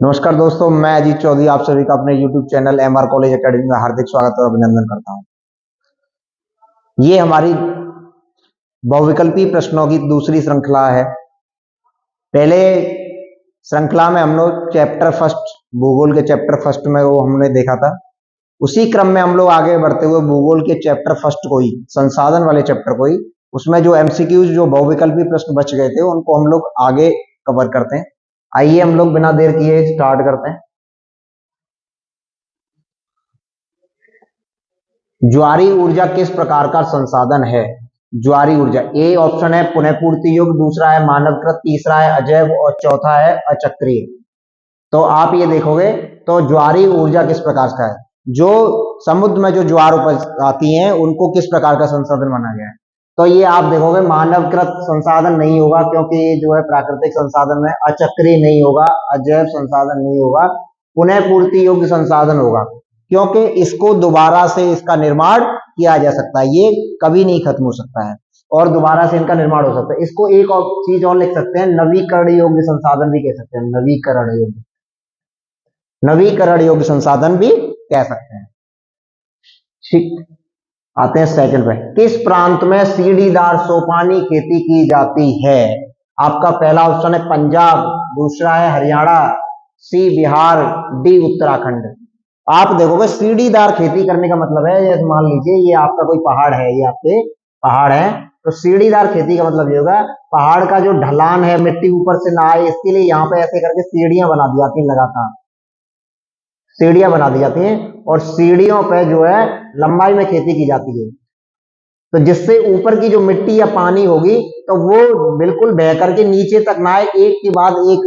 नमस्कार दोस्तों, मैं अजीत चौधरी आप सभी का अपने YouTube channel MR college academy में हार्दिक स्वागत और अभिनंदन करता हूं। ये हमारी बहुविकल्पी प्रश्नों की दूसरी श्रृंखला है। पहले श्रृंखला में हम लोग चैप्टर फर्स्ट भूगोल के चैप्टर फर्स्ट में वो हमने देखा था। उसी क्रम में हम लोग आगे बढ़ते हुए भूगोल के चैप्टर फर्स्ट को ही, संसाधन वाले चैप्टर को ही, उसमें जो MCQs जो बहुविकल्पी प्रश्न बच गए थे उनको हम लोग आगे कवर करते हैं। आइए हम लोग बिना देर किए स्टार्ट करते हैं। ज्वारी ऊर्जा किस प्रकार का संसाधन है? ज्वारी ऊर्जा, ए ऑप्शन है पुनः पूर्ति युग, दूसरा है मानवकृत, तीसरा है अजैव और चौथा है अचक्रीय। तो आप ये देखोगे तो ज्वारी ऊर्जा किस प्रकार का है? जो समुद्र में जो ज्वार उपज आती हैं उनको किस प्रकार का संसाधन माना गया है? तो ये आप देखोगे मानवकृत संसाधन नहीं होगा, क्योंकि ये जो है प्राकृतिक संसाधन में। अचक्रीय नहीं होगा, अजैव संसाधन नहीं होगा, पुनः पूर्ति योग्य संसाधन होगा, क्योंकि इसको दोबारा से इसका निर्माण किया जा सकता है। ये कभी नहीं खत्म हो सकता है और दोबारा से इनका निर्माण हो सकता है। इसको एक और चीज और लिख सकते हैं, नवीकरण योग्य संसाधन भी कह सकते हैं। नवीकरण योग्य संसाधन भी कह सकते हैं। ठीक, आते हैं सेकंड पे। किस प्रांत में सीढ़ीदार सोपानी खेती की जाती है? आपका पहला ऑप्शन है पंजाब, दूसरा है हरियाणा, सी बिहार, डी उत्तराखंड। आप देखोगे सीढ़ीदार खेती करने का मतलब है, ये मान लीजिए ये आपका कोई पहाड़ है, ये आपके पहाड़ है, तो सीढ़ीदार खेती का मतलब ये होगा पहाड़ का जो ढलान है, मिट्टी ऊपर से ना आए इसके लिए यहाँ पे ऐसे करके सीढ़ियां बना दी जाती हैं, लगातार सीढ़ियां बना दी जाती हैं और सीढ़ियों पे जो है लंबाई में खेती की जाती है। तो जिससे ऊपर की जो मिट्टी या पानी होगी तो वो बिल्कुल बह करके नीचे तक ना आए, एक के बाद एक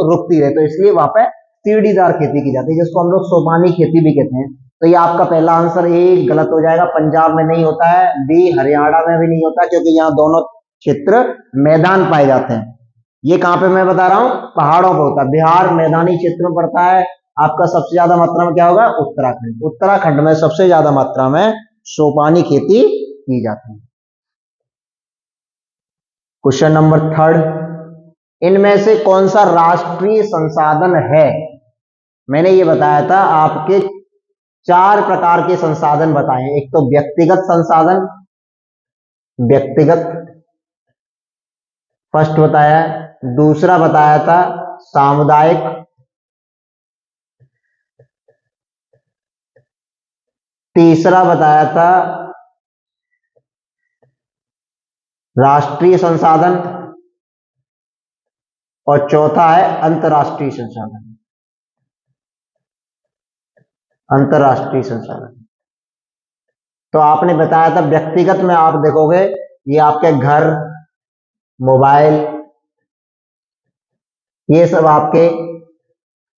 रुकती रहे, तो इसलिए वहां पे सीढ़ीदार खेती की जाती है, जिसको हम लोग सोपानी खेती भी कहते हैं। तो ये आपका पहला आंसर ए गलत हो जाएगा। पंजाब में नहीं होता है, बी हरियाणा में भी नहीं होता, क्योंकि यहाँ दोनों क्षेत्र मैदान पाए जाते हैं। ये कहां पे मैं बता रहा हूं, पहाड़ों पर होता है। बिहार मैदानी क्षेत्र में पड़ता है। आपका सबसे ज्यादा मात्रा में क्या होगा, उत्तराखंड। उत्तराखंड में सबसे ज्यादा मात्रा में सोपानी खेती की जाती है। क्वेश्चन नंबर थर्ड, इनमें से कौन सा राष्ट्रीय संसाधन है? मैंने ये बताया था आपके चार प्रकार के संसाधन बताए। एक तो व्यक्तिगत संसाधन, व्यक्तिगत फर्स्ट बताया है, दूसरा बताया था सामुदायिक, तीसरा बताया था राष्ट्रीय संसाधन और चौथा है अंतर्राष्ट्रीय संसाधन। अंतर्राष्ट्रीय संसाधन तो आपने बताया था व्यक्तिगत में, आप देखोगे ये आपके घर, मोबाइल, ये सब आपके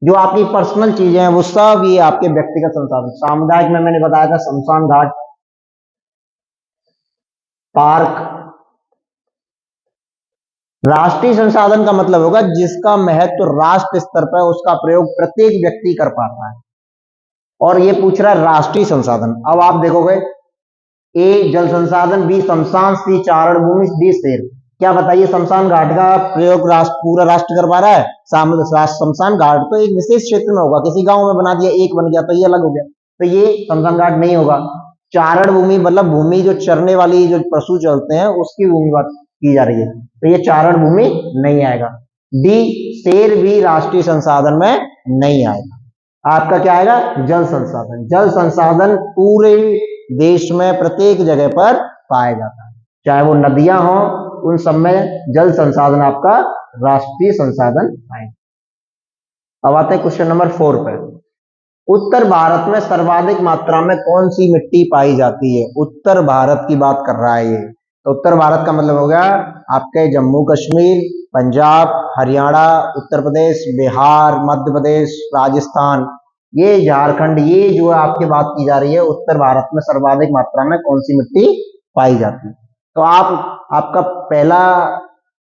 जो आपकी पर्सनल चीजें हैं वो सब ये आपके व्यक्तिगत संसाधन। सामुदायिक में मैंने बताया था शमशान घाट, पार्क। राष्ट्रीय संसाधन का मतलब होगा जिसका महत्व राष्ट्र स्तर पर, उसका प्रयोग प्रत्येक व्यक्ति कर पाता है, और ये पूछ रहा है राष्ट्रीय संसाधन। अब आप देखोगे ए जल संसाधन, बी शमशान, सी चारण भूमि, डी शेर। क्या बताइए, शमशान घाट का प्रयोग पूरा राष्ट्र कर पा रहा है? शमशान घाट तो एक विशेष क्षेत्र में होगा, किसी गांव में बना दिया, एक बन गया, तो ये अलग हो गया, तो ये शमशान घाट नहीं होगा। चारण भूमि मतलब भूमि जो चरने वाली जो पशु चलते हैं उसकी भूमि बात की जा रही है, तो ये चारण भूमि नहीं आएगा। डी शेर भी राष्ट्रीय संसाधन में नहीं आएगा। आपका क्या आएगा, जल संसाधन। जल संसाधन पूरे देश में प्रत्येक जगह पर पाया जाता है, चाहे वो नदियां हो, उन सब में जल संसाधन आपका राष्ट्रीय संसाधन आएगा। अब आते हैं क्वेश्चन नंबर 4 पे। उत्तर भारत में सर्वाधिक मात्रा में कौन सी मिट्टी पाई जाती है? उत्तर भारत की बात कर रहा है ये, तो उत्तर भारत का मतलब हो गया आपके जम्मू कश्मीर, पंजाब, हरियाणा, उत्तर प्रदेश, बिहार, मध्य प्रदेश, राजस्थान, ये झारखंड, ये जो आपकी बात की जा रही है उत्तर भारत में सर्वाधिक मात्रा में कौन सी मिट्टी पाई जाती है। तो आपका पहला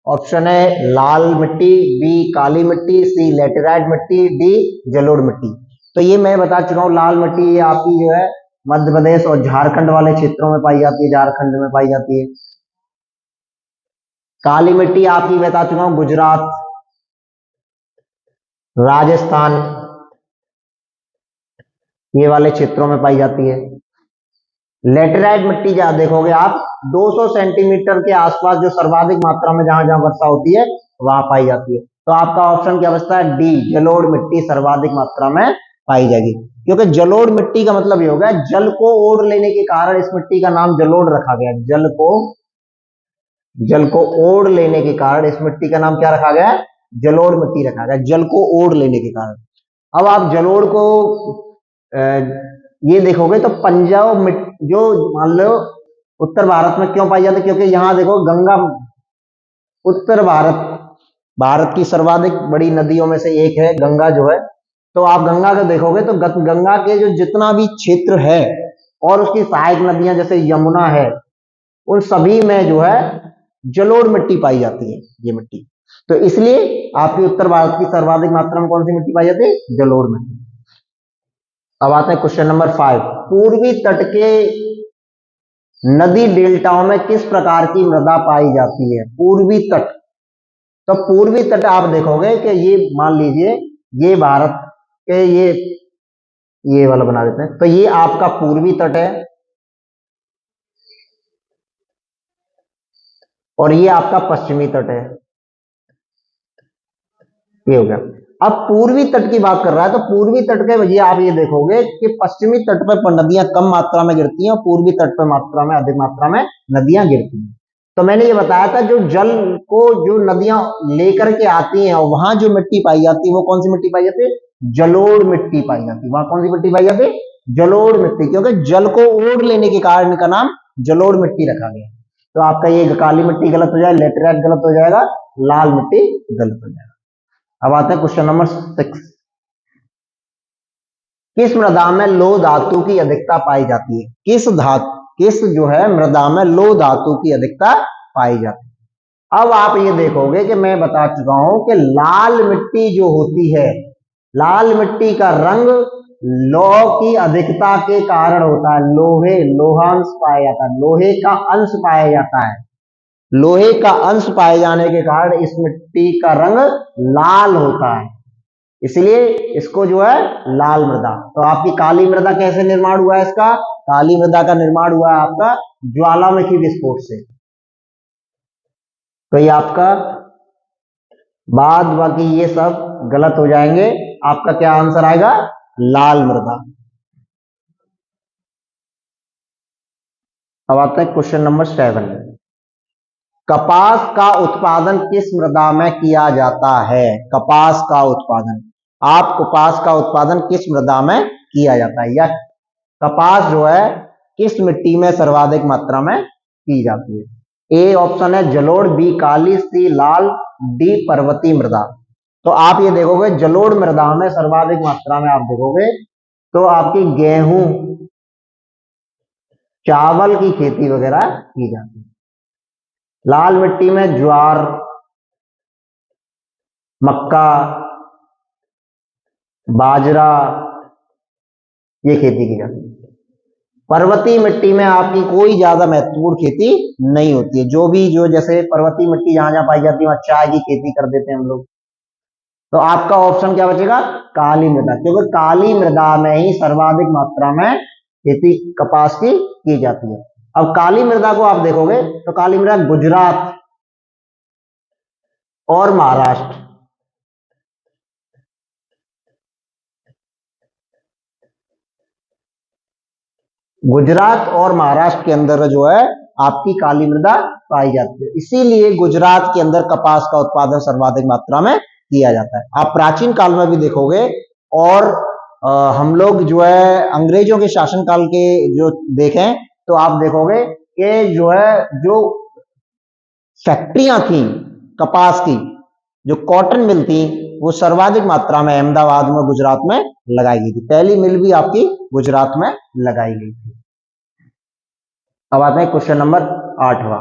ऑप्शन है लाल मिट्टी, बी काली मिट्टी, सी लेटेराइट मिट्टी, डी जलोढ़ मिट्टी। तो ये मैं बता चुका हूँ, लाल मिट्टी ये आपकी जो है मध्य प्रदेश और झारखंड वाले क्षेत्रों में पाई जाती है, झारखंड में पाई जाती है। काली मिट्टी आपकी बता चुका हूं गुजरात, राजस्थान, ये वाले क्षेत्रों में पाई जाती है। लेटेराइट मिट्टी जहां देखोगे आप 200 सेंटीमीटर के आसपास जो सर्वाधिक मात्रा में जहां जहां वर्षा होती है वहां पाई जाती है। तो आपका ऑप्शन क्या बचता है? डी, जलोढ़ मिट्टी सर्वाधिक मात्रा में पाई जाएगी। क्योंकि जलोढ़ मिट्टी का मतलब ये होगा जल को ओढ़ लेने के कारण इस मिट्टी का नाम जलोढ़ रखा गया। जल को ओढ़ लेने के कारण इस मिट्टी का नाम क्या रखा गया है? जलोढ़ मिट्टी रखा गया, जल को ओढ़ लेने के कारण। अब आप जलोढ़ को ये देखोगे तो पंजाब जो मान लो उत्तर भारत में क्यों पाई जाती है? क्योंकि यहाँ देखो गंगा, उत्तर भारत की सर्वाधिक बड़ी नदियों में से एक है गंगा जो है। तो आप गंगा को देखोगे तो गंगा के जो जितना भी क्षेत्र है और उसकी सहायक नदियां जैसे यमुना है, उन सभी में जो है जलोढ़ मिट्टी पाई जाती है, ये मिट्टी। तो इसलिए आपकी उत्तर भारत की सर्वाधिक मात्रा में कौन सी मिट्टी पाई जाती है? जलोढ़ मिट्टी। अब आते हैं क्वेश्चन नंबर 5। पूर्वी तट के नदी डेल्टाओं में किस प्रकार की मृदा पाई जाती है? पूर्वी तट, तो पूर्वी तट आप देखोगे कि ये मान लीजिए ये भारत के ये वाला बना देते हैं, तो ये आपका पूर्वी तट है और ये आपका पश्चिमी तट है, ये हो गया। अब पूर्वी तट की बात कर रहा है तो पूर्वी तट के वजह आप ये देखोगे कि पश्चिमी तट पर नदियां कम मात्रा में गिरती हैं और पूर्वी तट पर मात्रा में अधिक मात्रा में नदियां गिरती हैं। तो मैंने ये बताया था जो जल को जो नदियां लेकर के आती हैं और वहां जो मिट्टी पाई जाती है वो कौन सी मिट्टी पाई जाती है? जलोढ़ मिट्टी पाई जाती है। वहां कौन सी मिट्टी पाई जाती है? जलोढ़ मिट्टी, क्योंकि जल को ओढ़ लेने के कारण इनका नाम जलोढ़ मिट्टी रखा गया। तो आपका ये काली मिट्टी गलत हो जाएगा, लेटेराइट गलत हो जाएगा, लाल मिट्टी गलत हो जाएगा। अब आते हैं क्वेश्चन नंबर 6। किस मृदा में लोह धातु की अधिकता पाई जाती है? किस जो है मृदा में लोह धातु की अधिकता पाई जाती है? अब आप ये देखोगे कि मैं बता चुका हूं कि लाल मिट्टी जो होती है, लाल मिट्टी का रंग लौह की अधिकता के कारण होता है। लोहांश पाया जाता है, लोहे का अंश पाया जाता है। लोहे का अंश पाए जाने के कारण इस मिट्टी का रंग लाल होता है, इसलिए इसको जो है लाल मृदा। तो आपकी काली मृदा कैसे निर्माण हुआ है? इसका काली मृदा का निर्माण हुआ है आपका ज्वालामुखी विस्फोट से। तो ये आपका बाद बाकी ये सब गलत हो जाएंगे। आपका क्या आंसर आएगा? लाल मृदा। अब आता है क्वेश्चन नंबर 7। कपास का उत्पादन किस मृदा में किया जाता है? कपास का उत्पादन, कपास का उत्पादन किस मृदा में किया जाता है, या कपास जो है किस मिट्टी में सर्वाधिक मात्रा में की जाती है? ए ऑप्शन है जलोढ़, बी काली, सी लाल, डी पर्वतीय मृदा। तो आप ये देखोगे जलोढ़ मृदा में सर्वाधिक मात्रा में आप देखोगे तो आपकी गेहूं, चावल की खेती वगैरह की जाती है। लाल मिट्टी में ज्वार, मक्का, बाजरा ये खेती की जाती है। पर्वतीय मिट्टी में आपकी कोई ज्यादा महत्वपूर्ण खेती नहीं होती है। जो जैसे पर्वतीय मिट्टी जहां जहां पाई जाती है वहां चाय की खेती कर देते हैं हम लोग। तो आपका ऑप्शन क्या बचेगा? काली मृदा, क्योंकि काली मृदा में ही सर्वाधिक मात्रा में खेती कपास की जाती है। अब काली मृदा को आप देखोगे तो काली मृदा गुजरात और महाराष्ट्र, गुजरात और महाराष्ट्र के अंदर जो है आपकी काली मृदा पाई जाती है। इसीलिए गुजरात के अंदर कपास का उत्पादन सर्वाधिक मात्रा में किया जाता है। आप प्राचीन काल में भी देखोगे और हम लोग जो है अंग्रेजों के शासनकाल के जो देखें तो आप देखोगे कि जो है जो फैक्ट्रियां थी कपास की, जो कॉटन मिल थी, वो सर्वाधिक मात्रा में अहमदाबाद में गुजरात में लगाई गई थी। पहली मिल भी आपकी गुजरात में लगाई गई थी। अब आते हैं क्वेश्चन नंबर 8वां।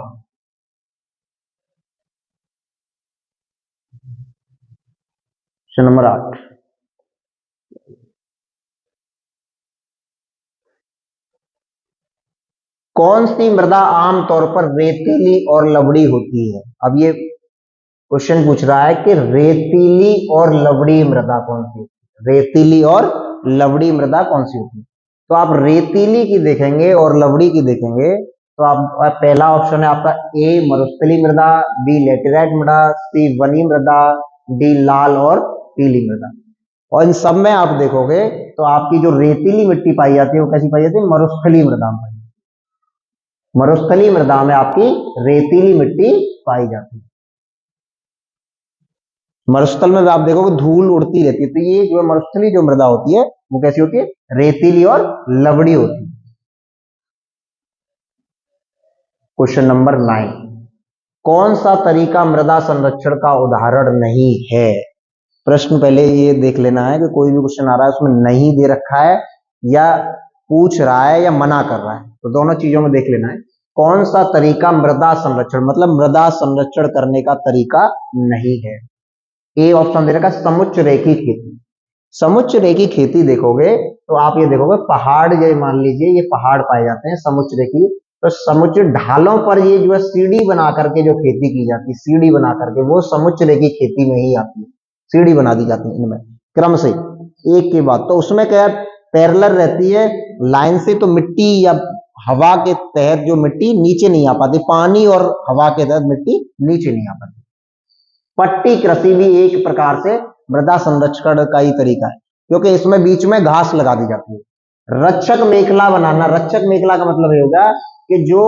क्वेश्चन नंबर 8, कौन सी मृदा आमतौर पर रेतीली और लवड़ी होती है? अब ये क्वेश्चन पूछ रहा है कि रेतीली और लवड़ी मृदा कौन सी होती है, रेतीली और लवड़ी मृदा कौन सी होती है। तो आप रेतीली की देखेंगे और लवड़ी की देखेंगे तो आप पहला ऑप्शन है आपका ए मरुस्थली मृदा, बी लेटेराइट मृदा, सी वनी मृदा, डी लाल और पीली मृदा। और इन सब में आप देखोगे तो आपकी जो रेतीली मिट्टी पाई जाती है वो कैसी पाई जाती है, मरुस्थली मृदा में। मरुस्थली मृदा में आपकी रेतीली मिट्टी पाई जाती है। मरुस्थल में आप देखोगे धूल उड़ती रहती है, तो ये जो मरुस्थली जो मृदा होती है वो कैसी होती है, रेतीली और लवड़ी होती है। क्वेश्चन नंबर 9, कौन सा तरीका मृदा संरक्षण का उदाहरण नहीं है। प्रश्न पहले ये देख लेना है कि कोई भी क्वेश्चन आ रहा है उसमें नहीं दे रखा है या पूछ रहा है या मना कर रहा है, तो दोनों चीजों में देख लेना है। कौन सा तरीका मृदा संरक्षण मतलब मृदा संरक्षण करने का तरीका नहीं है। ए ऑप्शन दे रखा समुच्च रेखी खेती। समुच्च रेखी खेती देखोगे तो आप ये देखोगे पहाड़, ये मान लीजिए ये पहाड़ पाए जाते हैं समुच्च रेखी, तो समुच्च ढालों पर ये जो है सीढ़ी बना करके जो खेती की जाती है, सीढ़ी बना करके, वो समुच्च रेखी खेती में ही आती है। सीढ़ी बना दी जाती है इनमें क्रम से एक के बाद, तो उसमें क्या पैरेलल रहती है लाइन से, तो मिट्टी या हवा के तहत जो मिट्टी नीचे नहीं आ पाती, पानी और हवा के तहत मिट्टी नीचे नहीं आ पाती। पट्टी कृषि भी एक प्रकार से मृदा संरक्षण का ही तरीका है, क्योंकि इसमें बीच में घास लगा दी जाती है। रक्षक मेखला बनाना, रक्षक मेखला का मतलब ये होगा कि जो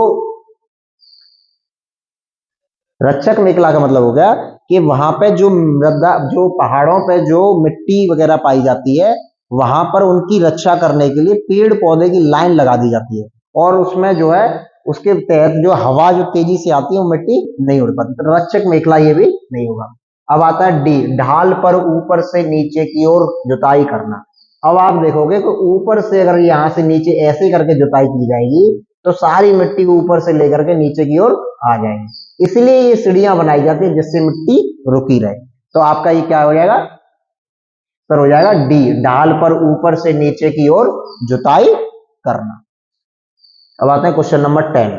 रक्षक मेखला का मतलब हो गया कि वहां पे जो मृदा, जो पहाड़ों पे जो मिट्टी वगैरह पाई जाती है वहां पर उनकी रक्षा करने के लिए पेड़ पौधे की लाइन लगा दी जाती है, और उसमें जो है उसके तहत जो हवा जो तेजी से आती है वो मिट्टी नहीं उड़ पाती, तो रक्षक मेखला ये भी नहीं होगा। अब आता है डी, ढाल पर ऊपर से नीचे की ओर जुताई करना। अब आप देखोगे कि ऊपर से अगर यहाँ से नीचे ऐसे करके जुताई की जाएगी तो सारी मिट्टी ऊपर से लेकर के नीचे की ओर आ जाएगी, इसलिए ये सीढ़ियां बनाई जाती है जिससे मिट्टी रुकी रहे। तो आपका ये क्या हो जाएगा सर, हो जाएगा डी, ढाल पर ऊपर से नीचे की ओर जुताई करना। अब आते हैं क्वेश्चन नंबर 10,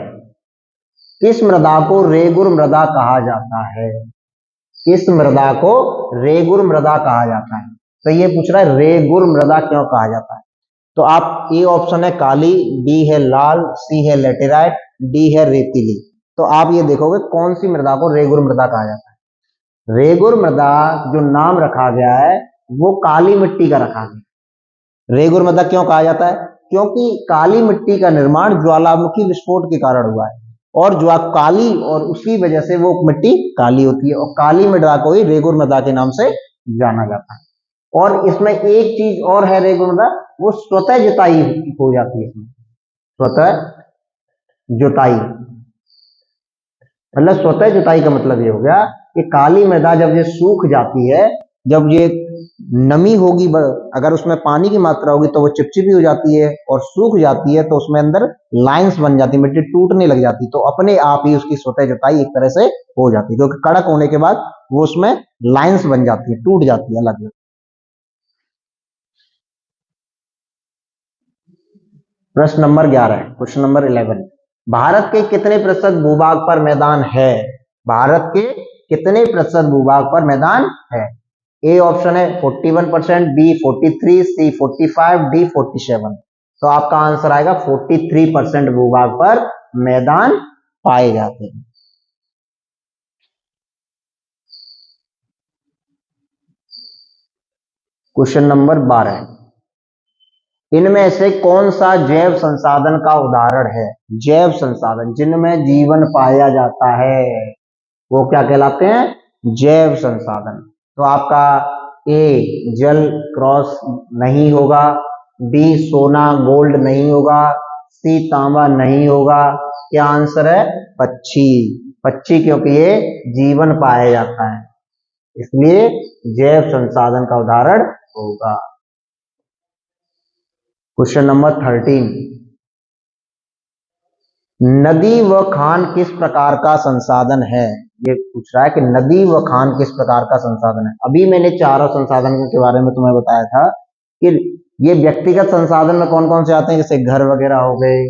किस मृदा को रेगुर मृदा कहा जाता है। किस मृदा को रेगुर मृदा कहा जाता है, तो ये पूछ रहा है रेगुर मृदा क्यों कहा जाता है। तो आप ए ऑप्शन है काली, बी है लाल, सी है लेटेराइट, डी है रेतीली। तो आप ये देखोगे कौन सी मृदा को रेगुर मृदा कहा जाता है। रेगुर मृदा जो नाम रखा गया है वो काली मिट्टी का रखा गया। रेगुर मृदा क्यों कहा जाता है, क्योंकि काली मिट्टी का निर्माण ज्वालामुखी विस्फोट के कारण हुआ है, और ज्वा काली, और उसी वजह से वो मिट्टी काली होती है, और काली मृदा को ही रेगुर मृदा के नाम से जाना जाता है। और इसमें एक चीज और है रेगुर मृदा, वो स्वतः जुताई हो जाती है। इसमें स्वतः जुताई मतलब स्वतः जुताई का मतलब ये हो गया कि काली मृदा जब ये सूख जाती है, जब ये नमी होगी, अगर उसमें पानी की मात्रा होगी तो वो चिपचिपी हो जाती है, और सूख जाती है तो उसमें अंदर लाइंस बन जाती है, मिट्टी टूटने लग जाती है, तो अपने आप ही उसकी स्वतः जुताई एक तरह से हो जाती है, क्योंकि कड़क होने के बाद वो उसमें लाइंस बन जाती है, टूट जाती है अलग अलग। प्रश्न नंबर 11, क्वेश्चन नंबर 11, भारत के कितने प्रतिशत भूभाग पर मैदान है। भारत के कितने प्रतिशत भूभाग पर मैदान है। ए ऑप्शन है 41%, बी 43%, सी 45%, डी 47%। तो आपका आंसर आएगा 43% भूभाग पर मैदान पाए जाते हैं। क्वेश्चन नंबर 12, इनमें से कौन सा जैव संसाधन का उदाहरण है। जैव संसाधन जिनमें जीवन पाया जाता है वो क्या कहलाते हैं, जैव संसाधन। तो आपका ए जल क्रॉस नहीं होगा, बी सोना गोल्ड नहीं होगा, सी तांबा नहीं होगा, क्या आंसर है पक्षी। पक्षी क्योंकि ये जीवन पाया जाता है इसलिए जैव संसाधन का उदाहरण होगा। क्वेश्चन नंबर 13, नदी व खान किस प्रकार का संसाधन है। ये पूछ रहा है कि नदी व खान किस प्रकार का संसाधन है। अभी मैंने चारों संसाधनों के बारे में तुम्हें बताया था कि ये व्यक्तिगत संसाधन में कौन कौन से आते हैं, जैसे घर वगैरह हो गए,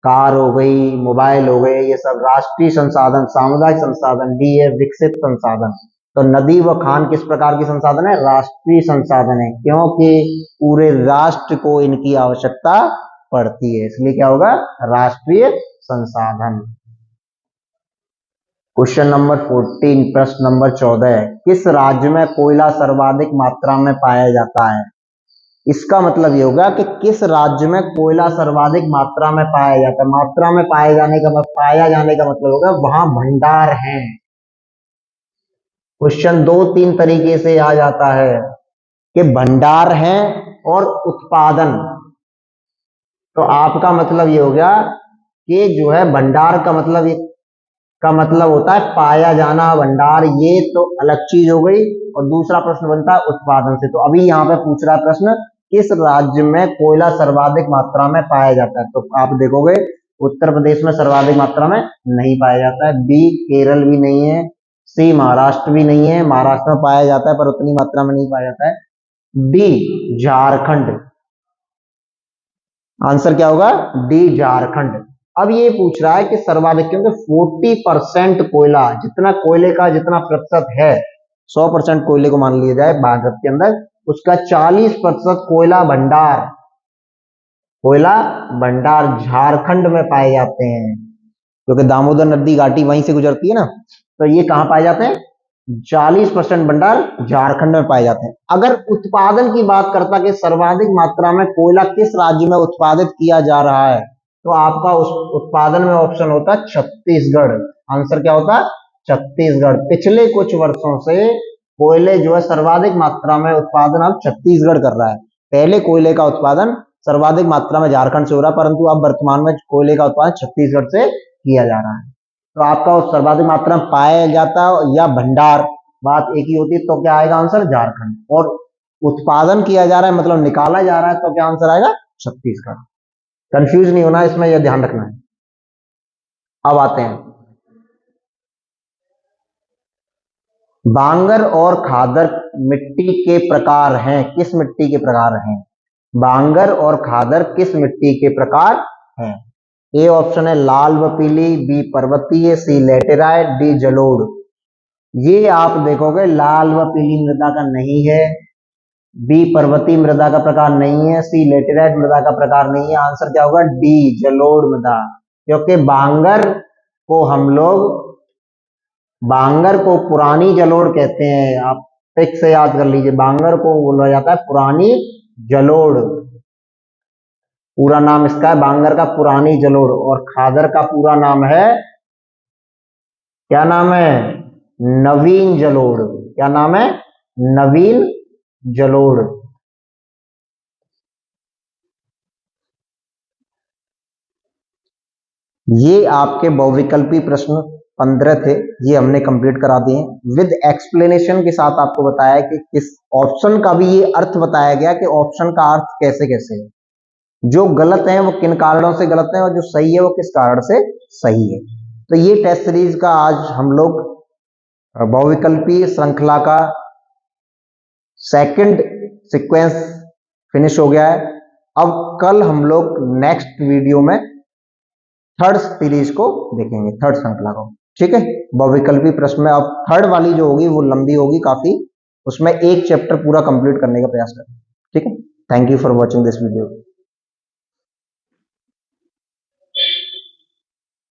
कार हो गई, मोबाइल हो गए, ये सब राष्ट्रीय संसाधन, सामुदायिक संसाधन। डी है विकसित संसाधन। तो नदी व खान किस प्रकार की संसाधन है? राष्ट्रीय संसाधन है, क्योंकि पूरे राष्ट्र को इनकी आवश्यकता पड़ती है, इसलिए क्या होगा? राष्ट्रीय संसाधन। क्वेश्चन नंबर 14, प्रश्न नंबर 14, किस राज्य में कोयला सर्वाधिक मात्रा में पाया जाता है? इसका मतलब ये होगा कि किस राज्य में कोयला सर्वाधिक मात्रा में पाया जाता है। मात्रा में पाए जाने का मतलब होगा वहां भंडार है। क्वेश्चन 2-3 तरीके से आ जाता है कि भंडार है और उत्पादन। तो आपका मतलब ये हो गया कि जो है भंडार का मतलब होता है पाया जाना, भंडार, ये तो अलग चीज हो गई। और दूसरा प्रश्न बनता है उत्पादन से। तो अभी यहाँ पे पूछ रहा है प्रश्न, किस राज्य में कोयला सर्वाधिक मात्रा में पाया जाता है? तो आप देखोगे उत्तर प्रदेश में सर्वाधिक मात्रा में नहीं पाया जाता है। बी केरल भी नहीं है। सी महाराष्ट्र भी नहीं है, महाराष्ट्र में पाया जाता है पर उतनी मात्रा में नहीं पाया जाता है। डी झारखंड। आंसर क्या होगा? डी झारखंड। अब ये पूछ रहा है कि सर्वाधिक, क्योंकि 40% कोयला, जितना कोयले का जितना प्रतिशत है, 100% कोयले को मान लिया जाए भारत के अंदर, उसका 40% कोयला भंडार झारखंड में पाए जाते हैं, क्योंकि दामोदर नदी घाटी वहीं से गुजरती है ना। तो ये कहां पाए जाते हैं? 40% भंडार झारखंड में पाए जाते हैं। अगर उत्पादन की बात करता कि सर्वाधिक मात्रा में कोयला किस राज्य में उत्पादित किया जा रहा है, तो आपका उस उत्पादन में ऑप्शन होता है छत्तीसगढ़। आंसर क्या होता? छत्तीसगढ़। पिछले कुछ वर्षों से कोयले जो है सर्वाधिक मात्रा में उत्पादन अब छत्तीसगढ़ कर रहा है। पहले कोयले का उत्पादन सर्वाधिक मात्रा में झारखंड से हो रहा है, परंतु अब वर्तमान में कोयले का उत्पादन छत्तीसगढ़ से किया जा रहा है। तो आपका सर्वाधिक मात्रा में पाया जाता है या भंडार, बात एक ही होती है। तो क्या आएगा आंसर? झारखंड। और उत्पादन किया जा रहा है मतलब निकाला जा रहा है, तो क्या आंसर आएगा? छत्तीसगढ़। कंफ्यूज नहीं होना, इसमें यह ध्यान रखना है। अब आते हैं, बांगर और खादर मिट्टी के प्रकार हैं, किस मिट्टी के प्रकार हैं? बांगर और खादर किस मिट्टी के प्रकार हैं? ए ऑप्शन है लाल व पीली, बी पर्वतीय, सी लेटेराइट, डी जलोढ़। ये आप देखोगे लाल व पीली मृदा का नहीं है, बी पर्वतीय मृदा का प्रकार नहीं है, सी लेटेराइट मृदा का प्रकार नहीं है। आंसर क्या होगा? डी जलोढ़ मृदा। क्योंकि बांगर को पुरानी जलोढ़ कहते हैं। आप ट्रिक से याद कर लीजिए, बांगर को बोला जाता है पुरानी जलोढ़। पूरा नाम इसका है बांगर का पुरानी जलोढ़। और खादर का पूरा नाम है, क्या नाम है? नवीन जलोढ़। क्या नाम है? नवीन जलोढ़। ये आपके बहुविकल्पी प्रश्न 15 थे, ये हमने कंप्लीट करा दिए विद एक्सप्लेनेशन के साथ। आपको बताया कि किस ऑप्शन का भी ये अर्थ बताया गया कि ऑप्शन का अर्थ कैसे कैसे है, जो गलत है वो किन कारणों से गलत है और जो सही है वो किस कारण से सही है। तो ये टेस्ट सीरीज का आज हम लोग बहुविकल्पी श्रृंखला का सेकंड सीक्वेंस फिनिश हो गया है। अब कल हम लोग नेक्स्ट वीडियो में थर्ड सीरीज को देखेंगे, थर्ड श्रृंखला को। ठीक है, बहुविकल्पी प्रश्न में अब थर्ड वाली जो होगी वो लंबी होगी काफी, उसमें एक चैप्टर पूरा कंप्लीट करने का प्रयास करें। ठीक है, thank you for watching this video.